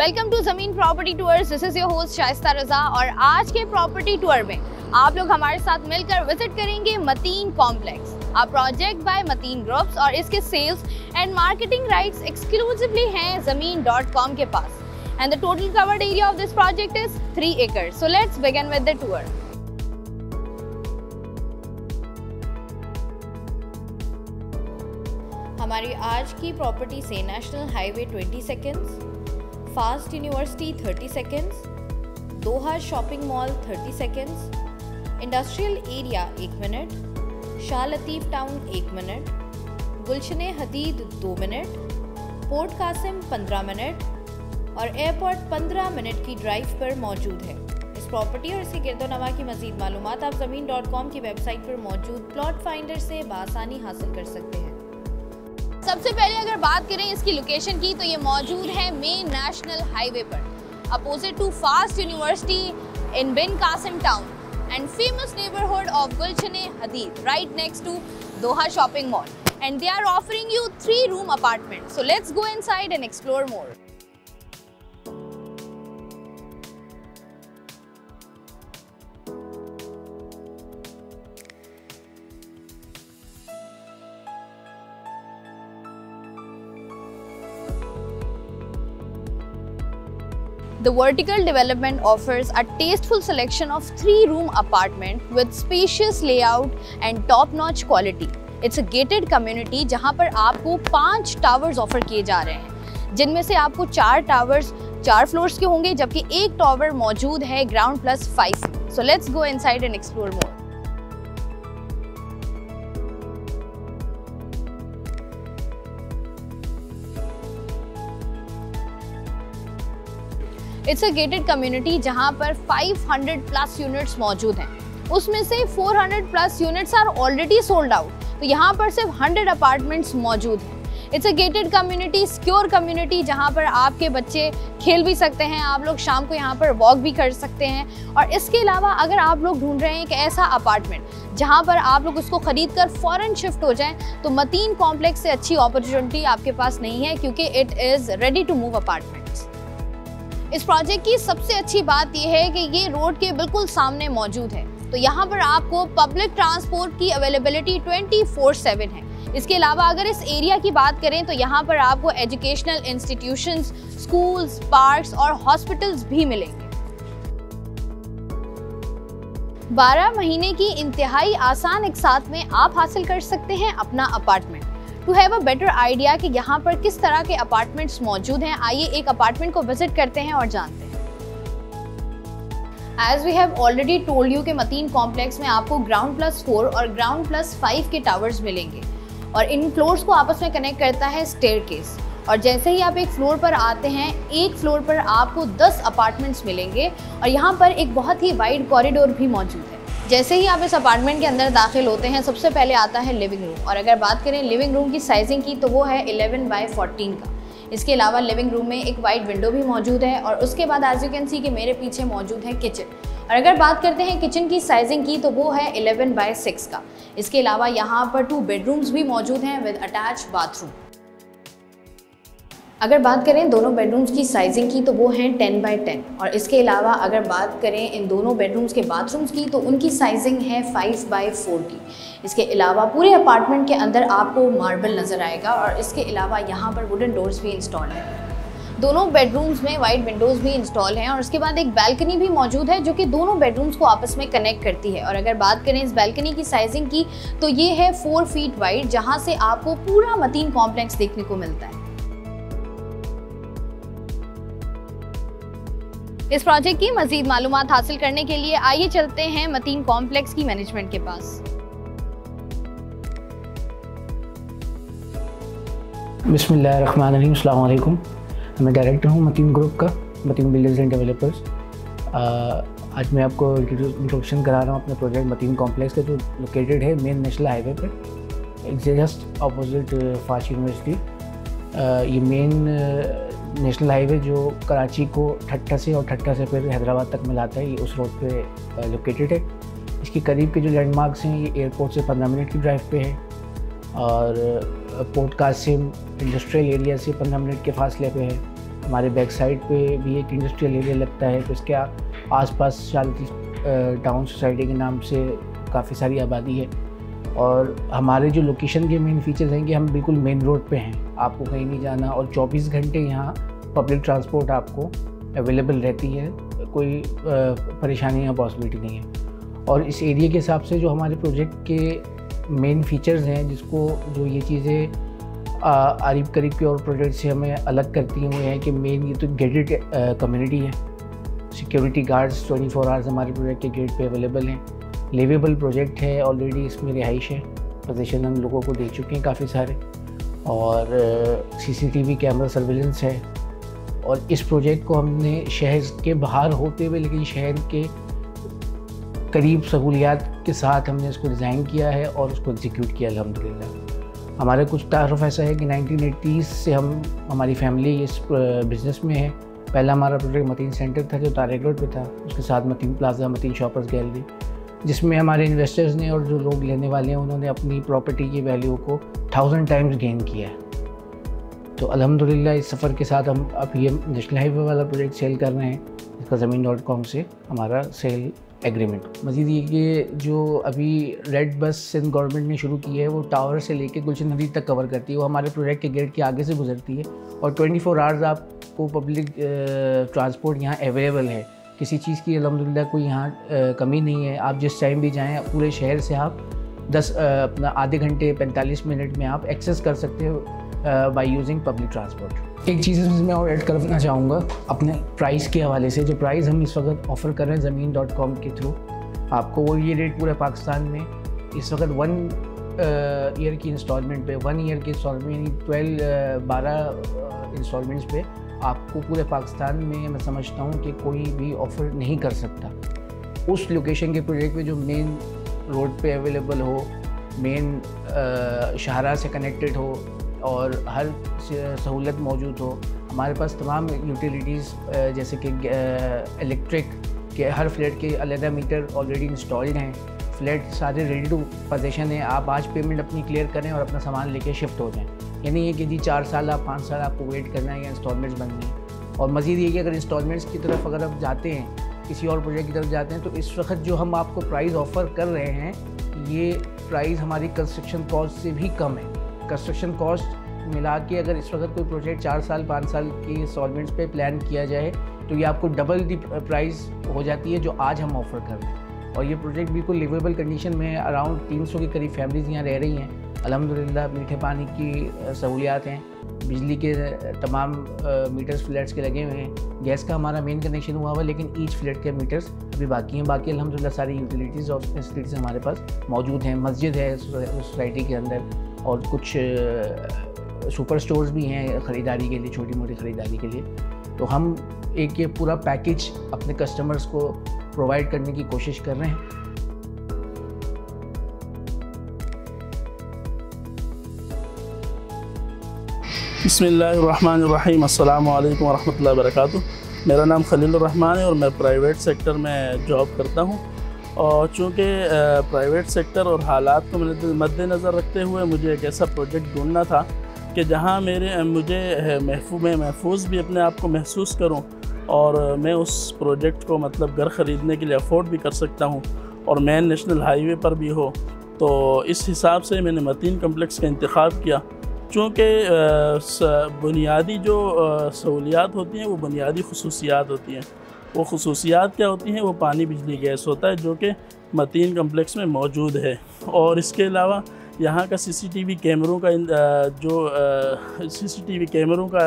Welcome to Zameen property tours. This is your host Shaista Raza और आज के प्रॉपर्टी टूर में आप लोग हमारे साथ मिलकर विजिट करेंगे Mateen complex, a project by Mateen groups, और इसके sales and marketing rights exclusively हैं ज़मीन.com के पास। And the total covered area of this project is 3 acres। So let's begin with the tour. हमारी आज की प्रॉपर्टी से national highway 20 seconds, FAST university 30 seconds, Doha shopping mall 30 seconds, industrial area 1 minute, Shah Latif town 1 minute, Gulshan-e Hadeed 2 minute, port Qasim 15 minute और airport 15 minute की drive पर मौजूद है। इस प्रॉपर्टी और इसके गिरदोनवा की मज़ीद मालूमात आप ज़मीन.com की वेबसाइट पर मौजूद प्लॉट फाइंडर से बआसानी हासिल कर सकते हैं। सबसे पहले अगर बात करें इसकी लोकेशन की, तो ये मौजूद है मेन नेशनल हाईवे पर, opposite to FAST university in Bin Qasim town and famous neighbourhood of Gulshan-e Hadeed, right next to Doha shopping mall, and they are offering you 3 room apartment. So let's go inside and explore more. The vertical development offers a tasteful selection of 3-room apartment with spacious layout and top-notch quality. It's a gated community जहां पर आपको 5 towers offer किए जा रहे हैं, जिनमें से आपको 4 टावर्स 4 फ्लोर्स के होंगे, जबकि एक टावर मौजूद है ground plus 5। So let's go inside and explore more. It's a gated community जहां पर 500 प्लस यूनिट्स मौजूद हैं, उसमें से 400 plus units are already sold out, तो यहाँ पर सिर्फ 100 अपार्टमेंट्स मौजूद हैं। It's a gated community, secure community जहाँ पर आपके बच्चे खेल भी सकते हैं, आप लोग शाम को यहाँ पर वॉक भी कर सकते हैं। और इसके अलावा अगर आप लोग ढूंढ रहे हैं एक ऐसा अपार्टमेंट जहाँ पर आप लोग उसको खरीद कर फ़ौरन शिफ्ट हो जाएं, तो मतीन कॉम्प्लेक्स से अच्छी अपॉर्चुनिटी आपके पास नहीं है, क्योंकि it is ready to move apartment. इस प्रोजेक्ट की सबसे अच्छी बात यह है कि ये रोड के बिल्कुल सामने मौजूद है, तो यहाँ पर आपको पब्लिक ट्रांसपोर्ट की अवेलेबिलिटी 24/7 है। इसके अलावा अगर इस एरिया की बात करें तो यहाँ पर आपको एजुकेशनल इंस्टीट्यूशंस, स्कूल्स, पार्क्स और हॉस्पिटल्स भी मिलेंगे। 12 महीने की इंतहाई आसान एक साथ में आप हासिल कर सकते हैं अपना apartment. To have a better idea कि यहाँ पर किस तरह के अपार्टमेंट्स मौजूद हैं, आइए एक अपार्टमेंट को विजिट करते हैं और जानते हैं। As we have already told you कि मतीन कॉम्प्लेक्स में आपको ग्राउंड प्लस 4 और ग्राउंड प्लस 5 के टावर्स मिलेंगे, और इन फ्लोर्स को आपस में कनेक्ट करता है स्टेयरकेस। और जैसे ही आप एक फ्लोर पर आते हैं, एक फ्लोर पर आपको 10 अपार्टमेंट्स मिलेंगे, और यहाँ पर एक बहुत ही वाइड कॉरिडोर भी मौजूद है। जैसे ही आप इस अपार्टमेंट के अंदर दाखिल होते हैं, सबसे पहले आता है लिविंग रूम, और अगर बात करें लिविंग रूम की साइजिंग की, तो वो है 11/14 का। इसके अलावा लिविंग रूम में एक वाइड विंडो भी मौजूद है, और उसके बाद एज यू कैन सी कि मेरे पीछे मौजूद है किचन, और अगर बात करते हैं किचन की साइजिंग की, तो वो है 11/6 का। इसके अलावा यहाँ पर 2 बेडरूम्स भी मौजूद हैं विद अटैच बाथरूम। अगर बात करें दोनों बेडरूम्स की साइजिंग की, तो वो हैं 10/10, और इसके अलावा अगर बात करें इन दोनों बेडरूम्स के बाथरूम्स की, तो उनकी साइजिंग है 5/4 की। इसके अलावा पूरे अपार्टमेंट के अंदर आपको मार्बल नज़र आएगा, और इसके अलावा यहाँ पर वुडन डोर्स भी इंस्टॉल हैं। दोनों बेडरूम्स में वाइड विंडोज़ भी इंस्टॉल हैं, और उसके बाद एक बैल्कनी भी मौजूद है जो कि दोनों बेडरूम्स को आपस में कनेक्ट करती है। और अगर बात करें इस बैल्कनी की साइजिंग की, तो ये है 4 फीट वाइड, जहाँ से आपको पूरा मतीन कॉम्प्लेक्स देखने को मिलता है। इस प्रोजेक्ट की मज़ीद मालूमात हासिल करने के लिए आइए चलते हैं मतीन कॉम्प्लेक्स की मैनेजमेंट के पास। बिस्मिल्लाहिर्रहमानिर्रहीम, अस्सलाम वालेकुम। मैं डायरेक्टर हूँ मतीन ग्रुप का, मतीन बिल्डर्स एंड डेवलपर्स। आज मैं आपको इंट्रोडक्शन करा रहा हूँ अपने प्रोजेक्ट मतीन कॉम्प्लेक्स का, जो लोकेटेड है मेन नेशनल हाईवे पर, जस्ट अपोजिट फास्ट यूनिवर्सिटी। ये मेन नेशनल हाईवे जो कराची को ठट्टा से और ठट्टा से फिर हैदराबाद तक मिलाता है, ये उस रोड पे लोकेटेड है। इसके करीब के जो लैंडमार्क्स हैं, ये एयरपोर्ट से 15 मिनट की ड्राइव पे है, और पोर्ट कासिम इंडस्ट्रियल एरिया से 15 मिनट के फासले पे है, हमारे बैक साइड पे भी एक इंडस्ट्रियल एरिया लगता है, तो इसके आसपास शालती टाउन सोसाइटी के नाम से काफ़ी सारी आबादी है। और हमारे जो लोकेशन के मेन फीचर्स हैं कि हम बिल्कुल मेन रोड पे हैं, आपको कहीं नहीं जाना, और 24 घंटे यहाँ पब्लिक ट्रांसपोर्ट आपको अवेलेबल रहती है, कोई परेशानी या पॉसिबिलिटी नहीं है। और इस एरिया के हिसाब से जो हमारे प्रोजेक्ट के मेन फीचर्स हैं, जिसको जो ये चीज़ें आरिफ करीब के और प्रोजेक्ट से हमें अलग करती हैं, वो है कि मेन ये तो गेटेड कम्युनिटी है। सिक्योरिटी गार्ड्स 24 आवर्स हमारे प्रोजेक्ट के गेट पे अवेलेबल हैं। लिवेबल प्रोजेक्ट है, ऑलरेडी इसमें रिहाइश है, पोजीशन हम लोगों को दे चुके हैं काफ़ी सारे, और CCTV कैमरा सर्विलेंस है। और इस प्रोजेक्ट को हमने शहर के बाहर होते हुए लेकिन शहर के करीब सहूलियात के साथ हमने इसको डिज़ाइन किया है और उसको एग्जीक्यूट किया अल्हम्दुलिल्लाह। हमारा कुछ तारुफ ऐसा है कि 1980s से हमारी फैमिली इस बिज़नेस में है। पहला हमारा प्रोजेक्ट मतीन सेंटर था जो तारेक रोड पे था, उसके साथ Mateen plaza, Mateen shoppers gallery, जिसमें हमारे इन्वेस्टर्स ने और जो लोग लेने वाले हैं उन्होंने अपनी प्रॉपर्टी की वैल्यू को 1000 टाइम्स गेन किया है। तो अल्हम्दुलिल्लाह इस सफ़र के साथ हम अब ये नेशनल हाईवे वाला प्रोजेक्ट सेल कर रहे हैं, इसका ज़मीन.com से हमारा सेल एग्रीमेंट। मज़ीद ये जो अभी रेड बस सिंध गवर्नमेंट ने शुरू की है, वो टावर से लेके गुलशन नदी तक कवर करती है, वो हमारे प्रोजेक्ट के गेट के आगे से गुजरती है, और 24 आवर्स आपको पब्लिक ट्रांसपोर्ट यहाँ अवेलेबल है। किसी चीज़ की अल्हम्दुलिल्लाह कोई यहाँ कमी नहीं है। आप जिस टाइम भी जाएँ पूरे शहर से आप अपना आधे घंटे 45 मिनट में आप एक्सेस कर सकते हो बाय यूजिंग पब्लिक ट्रांसपोर्ट। एक चीज़ इसमें और ऐड करना चाहूँगा अपने प्राइस के हवाले से। जो प्राइस हम इस वक्त ऑफ़र कर रहे हैं ज़मीन.com के थ्रू, आपको वो ये रेट पूरे पाकिस्तान में इस वक्त 1 ईयर की इंस्टॉलमेंट पे, 1 ईयर की इंस्टॉलमेंट यानी 12 इंस्टॉलमेंट्स पे आपको पूरे पाकिस्तान में मैं समझता हूँ कि कोई भी ऑफ़र नहीं कर सकता। उस लोकेशन के प्रोजेक्ट पे जो मेन रोड पे अवेलेबल हो, मेन शाहराह से कनेक्टेड हो और हर सहूलत मौजूद हो। हमारे पास तमाम यूटिलिटीज़ जैसे कि इलेक्ट्रिक के हर फ्लैट के अलग मीटर ऑलरेडी इंस्टॉल्ड हैं, फ्लैट सारे रेडी टू पोजीशन है। आप आज पेमेंट अपनी क्लियर करें और अपना सामान लेके शिफ्ट हो जाएं। ये नहीं है कि जी 4 साल आप 5 साल आपको वेट करना है या इंस्टॉलमेंट्स बननी है। और मज़ीद ये कि अगर इंस्टॉलमेंट्स की तरफ अगर आप जाते हैं, किसी और प्रोजेक्ट की तरफ जाते हैं, तो इस वक्त जो हम आपको प्राइस ऑफ़र कर रहे हैं, ये प्राइस हमारी कंस्ट्रक्शन कॉस्ट से भी कम है। कंस्ट्रक्शन कॉस्ट मिला के अगर इस वक्त कोई प्रोजेक्ट 4 साल 5 साल की इंस्टॉलमेंट्स पे प्लान किया जाए तो ये आपको डबल दी प्राइस हो जाती है जो आज हम ऑफ़र कर रहे हैं। और ये प्रोजेक्ट बिल्कुल लिवेबल कंडीशन में, अराउंड 300 के करीब फैमिलीज़ यहाँ रह रही हैं। अल्हम्दुलिल्लाह मीठे पानी की सहूलियात हैं, बिजली के तमाम मीटर्स फ्लैट्स के लगे हुए हैं। गैस का हमारा मेन कनेक्शन हुआ हुआ, लेकिन ईच फ्लैट के मीटर्स अभी बाकी हैं। बाकी अल्हम्दुलिल्लाह सारी यूटिलिटीज़ और फैसिलिटीज़ हमारे पास मौजूद हैं। मस्जिद है सोसाइटी के अंदर, और कुछ सुपर स्टोर्स भी हैं ख़रीदारी के लिए, छोटी मोटी ख़रीदारी के लिए। तो हम एक ये पूरा पैकेज अपने कस्टमर्स को प्रोवाइड करने की कोशिश कर रहे हैं। बिस्मिल्लाहिर्रहमानिर्रहीम, अस्सलामु अलैकुम वरहमतुल्लाहि वबरकातुहू। मेरा नाम खलीलुर रहमान है और मैं प्राइवेट सेक्टर में जॉब करता हूँ। और चूँकि प्राइवेट सेक्टर और हालात को मद्देनज़र रखते हुए मुझे एक ऐसा प्रोजेक्ट ढूंढना था कि जहाँ मुझे महफूज भी अपने आप को महसूस करूँ, और मैं उस प्रोजेक्ट को मतलब घर ख़रीदने के लिए अफोर्ड भी कर सकता हूँ और मेन नेशनल हाईवे पर भी हो। तो इस हिसाब से मैंने मतीन कम्प्लेक्स का इंतख़ाब किया। चूँकि बुनियादी जो सहूलियात होती हैं वो बुनियादी खसूसियात होती हैं। वो खसूसियात क्या होती हैं? वो पानी, बिजली, गैस होता है जो कि मतीन कम्प्लेक्स में मौजूद है। और इसके अलावा यहाँ का CCTV कैमरों का CCTV कैमरों का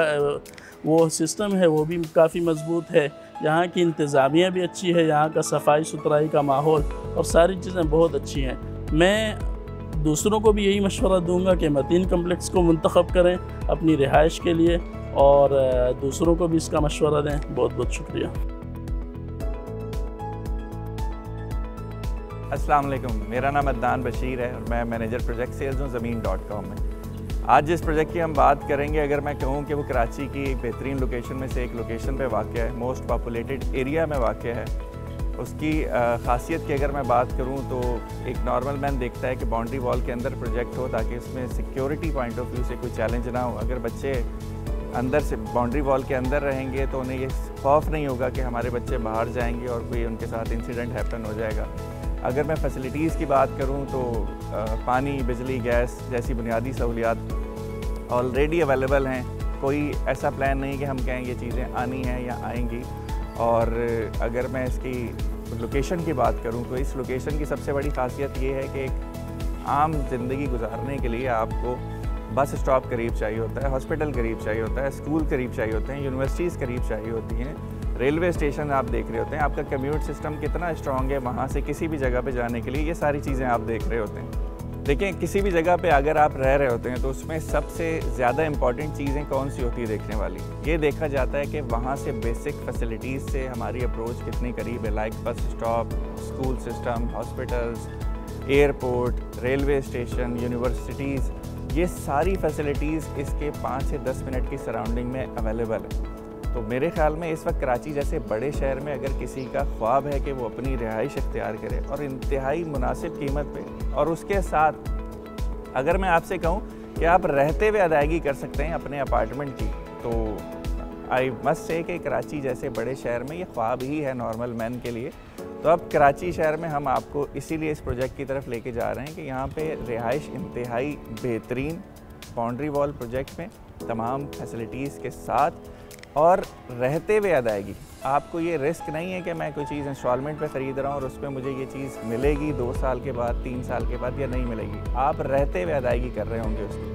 वो सिस्टम है वो भी काफ़ी मज़बूत है। यहाँ की इंतज़ामिया भी अच्छी है, यहाँ का सफाई सुथराई का माहौल और सारी चीज़ें बहुत अच्छी हैं। मैं दूसरों को भी यही मशवरा दूंगा कि मतीन कम्प्लेक्स को मुंतखब करें अपनी रिहाइश के लिए, और दूसरों को भी इसका मशवरा दें। बहुत बहुत शुक्रिया। अस्सलाम वालेकुम, मेरा नाम अदनान बशीर है और मैं मैनेजर प्रोजेक्ट सेल्स हूँ ज़मीन.com में। आज जिस प्रोजेक्ट की हम बात करेंगे, अगर मैं कहूँ कि वो कराची की एक बेहतरीन लोकेशन में से एक लोकेशन पे वाक़ है, मोस्ट पॉपुलेटेड एरिया में वाक़ है। उसकी ख़ासियत की अगर मैं बात करूँ तो एक नॉर्मल मैन देखता है कि बाउंड्री वॉल के अंदर प्रोजेक्ट हो ताकि उसमें सिक्योरिटी पॉइंट ऑफ व्यू से कोई चैलेंज ना हो। अगर बच्चे अंदर से बाउंड्री वॉल के अंदर रहेंगे तो उन्हें ये खौफ नहीं होगा कि हमारे बच्चे बाहर जाएंगे और कोई उनके साथ इंसिडेंट हैपन हो जाएगा। अगर मैं फैसिलिटीज़ की बात करूं तो पानी, बिजली, गैस जैसी बुनियादी सहूलियात ऑलरेडी अवेलेबल हैं। कोई ऐसा प्लान नहीं कि हम कहें ये चीज़ें आनी हैं या आएंगी। और अगर मैं इसकी लोकेशन की बात करूं तो इस लोकेशन की सबसे बड़ी खासियत ये है कि एक आम ज़िंदगी गुजारने के लिए आपको बस स्टॉप करीब चाहिए होता है, हॉस्पिटल करीब चाहिए होता है, स्कूल करीब चाहिए होते हैं, यूनिवर्सिटीज़ करीब चाहिए होती हैं, रेलवे स्टेशन आप देख रहे होते हैं, आपका कम्यूट सिस्टम कितना स्ट्रॉन्ग है वहाँ से किसी भी जगह पे जाने के लिए, ये सारी चीज़ें आप देख रहे होते हैं। देखिए, किसी भी जगह पे अगर आप रह रहे होते हैं तो उसमें सबसे ज़्यादा इंपॉर्टेंट चीज़ें कौन सी होती है देखने वाली, ये देखा जाता है कि वहाँ से बेसिक फैसिलिटीज़ से हमारी अप्रोच कितनी करीब है। Like bus stop, school system, hospitals, airport, railway station, universities, ये सारी फैसिलिटीज़ इसके 5 से 10 मिनट की सराउंडिंग में अवेलेबल है। तो मेरे ख्याल में इस वक्त कराची जैसे बड़े शहर में अगर किसी का ख्वाब है कि वो अपनी रिहाइश इख्तियार करे और इंतहाई मुनासिब कीमत पे, और उसके साथ अगर मैं आपसे कहूँ कि आप रहते हुए अदायगी कर सकते हैं अपने अपार्टमेंट की, तो आई मस्ट से कि कराची जैसे बड़े शहर में ये ख्वाब ही है नॉर्मल मैन के लिए। तो अब कराची शहर में हम आपको इसीलिए इस प्रोजेक्ट की तरफ लेके जा रहे हैं कि यहाँ पे रिहाइश इंतहाई बेहतरीन बाउंड्री वॉल प्रोजेक्ट में तमाम फैसिलिटीज़ के साथ और रहते हुए अदायगी। आपको ये रिस्क नहीं है कि मैं कोई चीज़ इंस्टॉलमेंट पे ख़रीद रहा हूँ और उस पर मुझे ये चीज़ मिलेगी 2 साल के बाद, 3 साल के बाद, या नहीं मिलेगी। आप रहते हुए अदायगी कर रहे होंगे उसकी।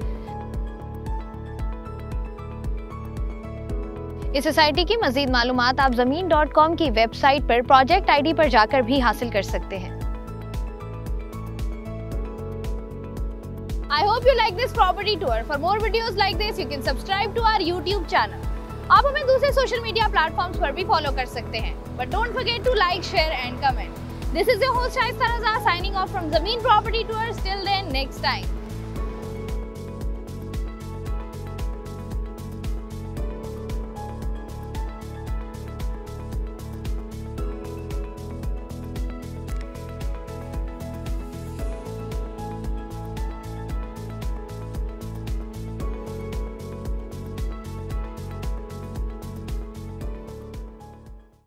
इस सोसाइटी की मज़ीद मालूमात आप ज़मीन.com की वेबसाइट पर प्रोजेक्ट आईडी पर जाकर भी हासिल कर सकते हैं। I hope you like this property tour. For more videos like this, you can subscribe to our YouTube channel. आप हमें दूसरे सोशल मीडिया प्लेटफॉर्म्स पर भी फॉलो कर सकते हैं। But don't forget to like, share and comment. This is your host Shaista Raza signing off from Zameen Property Tours. Till then, next time.